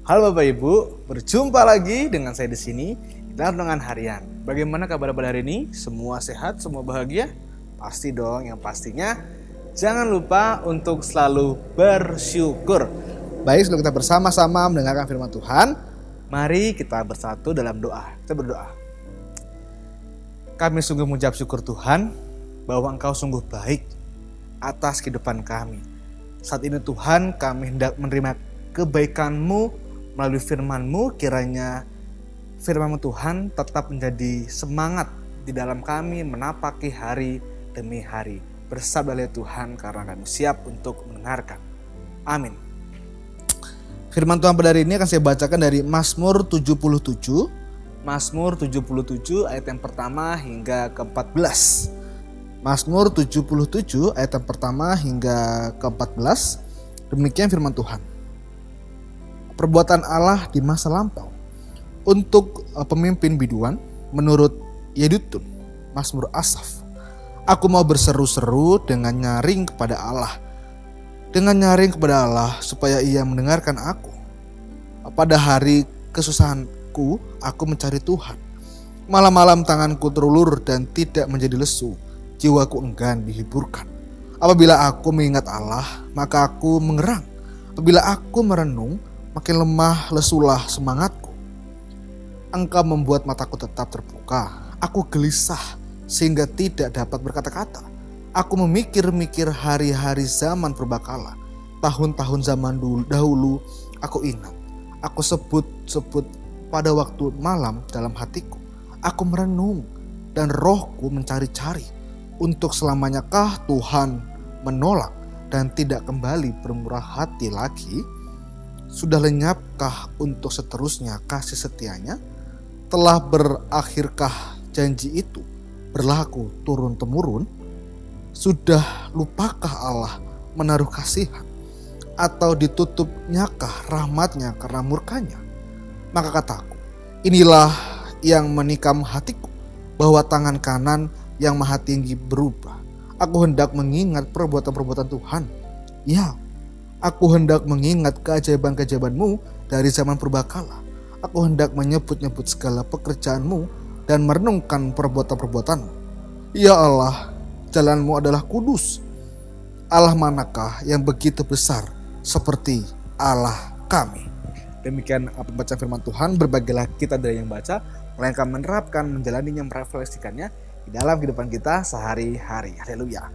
Halo Bapak Ibu, berjumpa lagi dengan saya di sini dalam Renungan Harian. Bagaimana kabar pada hari ini? Semua sehat, semua bahagia? Pasti dong, yang pastinya jangan lupa untuk selalu bersyukur. Baik, sebelum kita bersama-sama mendengarkan firman Tuhan, mari kita bersatu dalam doa. Kita berdoa. Kami sungguh mengucap syukur Tuhan bahwa Engkau sungguh baik atas kehidupan kami. Saat ini Tuhan, kami hendak menerima kebaikan-Mu melalui firman-Mu. Kiranya firman-Mu Tuhan tetap menjadi semangat di dalam kami menapaki hari demi hari. Bersabdalah Tuhan, karena kami siap untuk mendengarkan. Amin. Firman Tuhan pada hari ini akan saya bacakan dari Mazmur 77. Mazmur 77 ayat yang pertama hingga ke-14. Mazmur 77 ayat yang pertama hingga ke-14. Demikian firman Tuhan. Perbuatan Allah di masa lampau. Untuk pemimpin biduan menurut Yedutun, Mazmur Asaf. Aku mau berseru-seru dengan nyaring kepada Allah. Dengan nyaring kepada Allah supaya Ia mendengarkan aku. Pada hari kesusahanku aku mencari Tuhan. Malam-malam tanganku terulur dan tidak menjadi lesu. Jiwaku enggan dihiburkan. Apabila aku mengingat Allah, maka aku mengerang. Apabila aku merenung, makin lemah lesulah semangatku. Engkau membuat mataku tetap terbuka. Aku gelisah sehingga tidak dapat berkata-kata. Aku memikir-mikir hari-hari zaman purbakala. Tahun-tahun zaman dahulu aku ingat. Aku sebut-sebut pada waktu malam dalam hatiku. Aku merenung dan rohku mencari-cari. Untuk selamanyakah Tuhan menolak dan tidak kembali bermurah hati lagi? Sudah lenyapkah untuk seterusnya kasih setianya? Telah berakhirkah janji itu berlaku turun-temurun? Sudah lupakah Allah menaruh kasihan? Atau ditutupnyakah rahmatnya karena murkanya? Maka kataku, inilah yang menikam hatiku, bahwa tangan kanan yang maha tinggi berubah. Aku hendak mengingat perbuatan-perbuatan Tuhan. Ya, aku hendak mengingat keajaiban-keajaiban-Mu dari zaman purbakala. Aku hendak menyebut-nyebut segala pekerjaan-Mu dan merenungkan perbuatan-perbuatan-Mu. Ya Allah, jalan-Mu adalah kudus. Allah manakah yang begitu besar seperti Allah kami? Demikian pembacaan firman Tuhan. Berbagilah kita dari yang baca, melainkan menerapkan, menjalaninya, merefleksikannya di dalam kehidupan kita sehari-hari. Haleluya.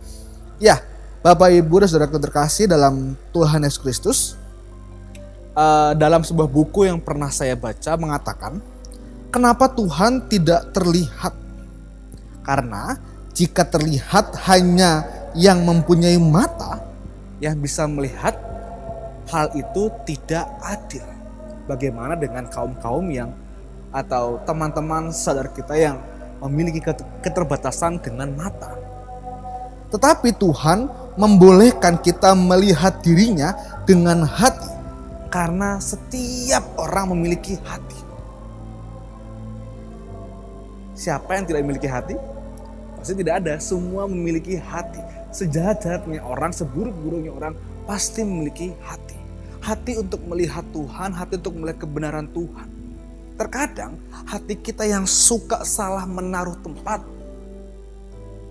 Ya, Bapak Ibu dan Saudara terkasih dalam Tuhan Yesus Kristus, dalam sebuah buku yang pernah saya baca mengatakan, kenapa Tuhan tidak terlihat? Karena jika terlihat hanya yang mempunyai mata yang bisa melihat, hal itu tidak adil. Bagaimana dengan kaum-kaum yang atau teman-teman saudara kita yang memiliki keterbatasan dengan mata? Tetapi Tuhan membolehkan kita melihat dirinya dengan hati, karena setiap orang memiliki hati. Siapa yang tidak memiliki hati? Pasti tidak ada. Semua memiliki hati. Sejahat-jahatnya orang, seburuk-buruknya orang pasti memiliki hati. Hati untuk melihat Tuhan, hati untuk melihat kebenaran Tuhan. Terkadang hati kita yang suka salah menaruh tempat.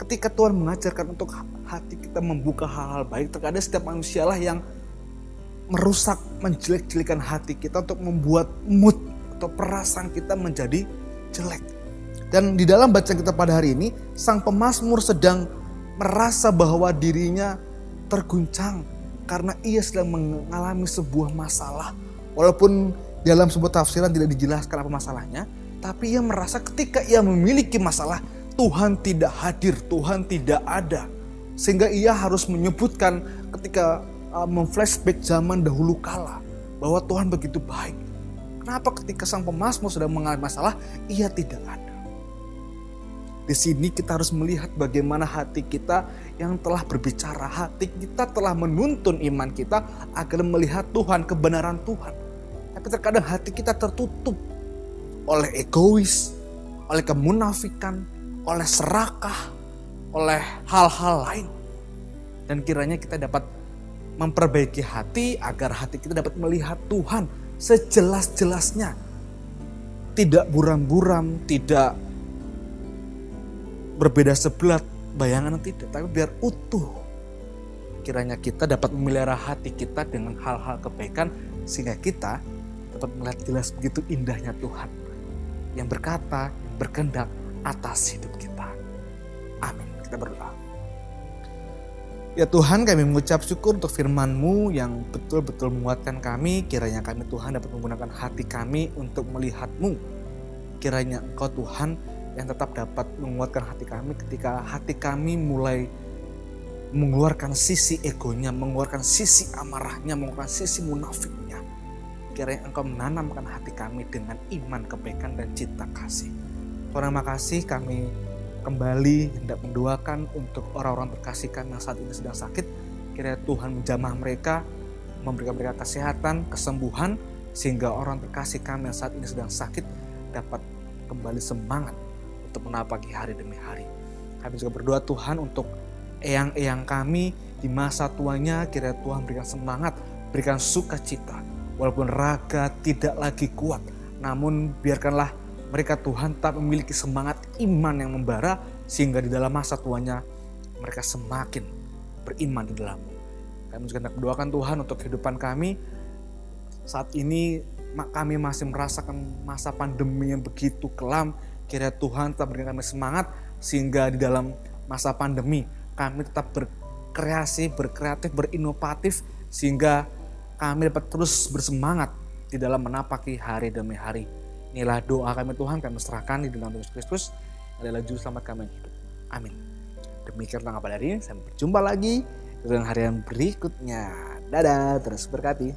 Ketika Tuhan mengajarkan untuk hati kita membuka hal-hal baik, terkadang setiap manusialah yang merusak, menjelek-jelekan hati kita untuk membuat mood atau perasaan kita menjadi jelek. Dan di dalam bacaan kita pada hari ini, sang pemazmur sedang merasa bahwa dirinya terguncang karena ia sedang mengalami sebuah masalah. Walaupun dalam sebuah tafsiran tidak dijelaskan apa masalahnya, tapi ia merasa ketika ia memiliki masalah, Tuhan tidak hadir, Tuhan tidak ada. Sehingga ia harus menyebutkan ketika memflashback zaman dahulu kala bahwa Tuhan begitu baik. Kenapa ketika sang pemazmur sedang mengalami masalah, ia tidak ada? Di sini kita harus melihat bagaimana hati kita yang telah berbicara, hati kita telah menuntun iman kita agar melihat Tuhan, kebenaran Tuhan. Tapi terkadang hati kita tertutup oleh egois, oleh kemunafikan, oleh serakah, oleh hal-hal lain. Dan kiranya kita dapat memperbaiki hati agar hati kita dapat melihat Tuhan sejelas-jelasnya. Tidak buram-buram, tidak berbeda sebelah bayangan, tidak, tapi biar utuh. Kiranya kita dapat memelihara hati kita dengan hal-hal kebaikan, sehingga kita dapat melihat jelas begitu indahnya Tuhan yang berkata, berkehendak atas hidup kita. Amin. Kita berdoa. Ya Tuhan, kami mengucap syukur untuk firman-Mu yang betul-betul menguatkan kami. Kiranya kami Tuhan dapat menggunakan hati kami untuk melihat-Mu. Kiranya Engkau Tuhan yang tetap dapat menguatkan hati kami ketika hati kami mulai mengeluarkan sisi egonya, mengeluarkan sisi amarahnya, mengeluarkan sisi munafiknya. Kiranya Engkau menanamkan hati kami dengan iman, kebaikan, dan cinta kasih. Tuhan, terima kasih, kami kembali hendak mendoakan untuk orang-orang terkasih kami yang saat ini sedang sakit. Kiranya Tuhan menjamah mereka, memberikan mereka kesehatan, kesembuhan, sehingga orang terkasih kami yang saat ini sedang sakit dapat kembali semangat untuk menapaki hari demi hari. Kami juga berdoa Tuhan untuk eyang-eyang kami di masa tuanya. Kiranya Tuhan berikan semangat, berikan sukacita, walaupun raga tidak lagi kuat, namun biarkanlah mereka Tuhan tak memiliki semangat iman yang membara, sehingga di dalam masa tuanya mereka semakin beriman di dalam-Mu. Kami juga hendak mendoakan Tuhan untuk kehidupan kami. Saat ini kami masih merasakan masa pandemi yang begitu kelam. Kiranya Tuhan tetap berikan kami semangat, sehingga di dalam masa pandemi kami tetap berkreasi, berkreatif, berinovatif, sehingga kami dapat terus bersemangat di dalam menapaki hari demi hari. Inilah doa kami Tuhan, kami serahkan di dalam Yesus Kristus adalah juru selamat kami yang hidup. Amin. Demikianlah kabar hari ini, sampai berjumpa lagi dengan hari yang berikutnya. Dadah, terus berkati.